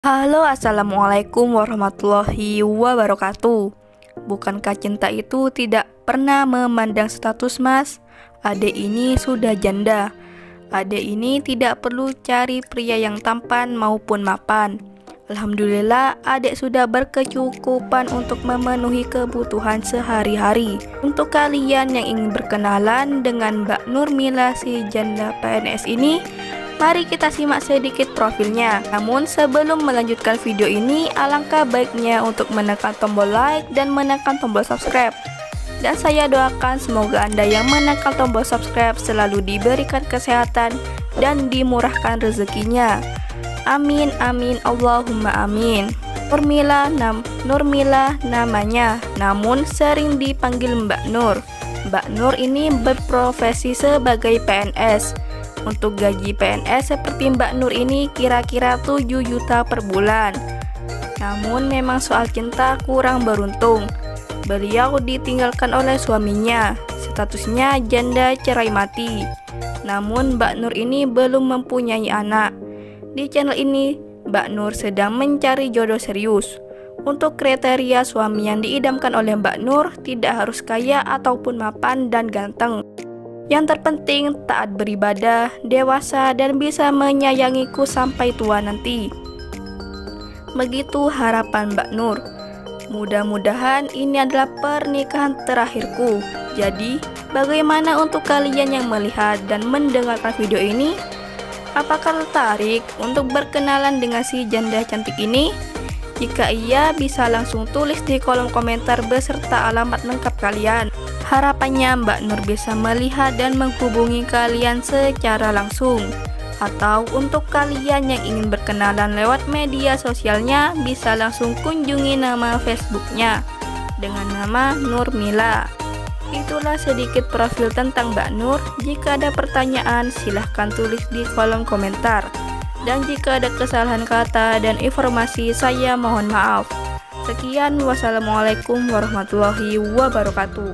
Halo, assalamualaikum warahmatullahi wabarakatuh. Bukankah cinta itu tidak pernah memandang status, Mas? Adek ini sudah janda. Adek ini tidak perlu cari pria yang tampan maupun mapan. Alhamdulillah, adek sudah berkecukupan untuk memenuhi kebutuhan sehari-hari. Untuk kalian yang ingin berkenalan dengan Mbak Nurmila si janda PNS ini, mari kita simak sedikit profilnya. Namun sebelum melanjutkan video ini, alangkah baiknya untuk menekan tombol like dan menekan tombol subscribe. Dan saya doakan semoga Anda yang menekan tombol subscribe selalu diberikan kesehatan dan dimurahkan rezekinya. Amin amin Allahumma amin. Nurmila namanya, namun sering dipanggil Mbak Nur. Mbak Nur ini berprofesi sebagai PNS. Untuk gaji PNS seperti Mbak Nur ini kira-kira 7 juta per bulan. Namun memang soal cinta kurang beruntung. Beliau ditinggalkan oleh suaminya. Statusnya janda cerai mati. Namun Mbak Nur ini belum mempunyai anak. Di channel ini Mbak Nur sedang mencari jodoh serius. Untuk kriteria suami yang diidamkan oleh Mbak Nur tidak harus kaya ataupun mapan dan ganteng. Yang terpenting taat beribadah, dewasa, dan bisa menyayangiku sampai tua nanti. Begitu harapan Mbak Nur. Mudah-mudahan ini adalah pernikahan terakhirku. Jadi, bagaimana untuk kalian yang melihat dan mendengarkan video ini? Apakah tertarik untuk berkenalan dengan si janda cantik ini? Jika iya, bisa langsung tulis di kolom komentar beserta alamat lengkap kalian. Harapannya Mbak Nur bisa melihat dan menghubungi kalian secara langsung. Atau untuk kalian yang ingin berkenalan lewat media sosialnya, bisa langsung kunjungi nama Facebooknya dengan nama Nurmila. Itulah sedikit profil tentang Mbak Nur. Jika ada pertanyaan, silahkan tulis di kolom komentar. Dan jika ada kesalahan kata dan informasi, saya mohon maaf. Sekian, wassalamualaikum warahmatullahi wabarakatuh.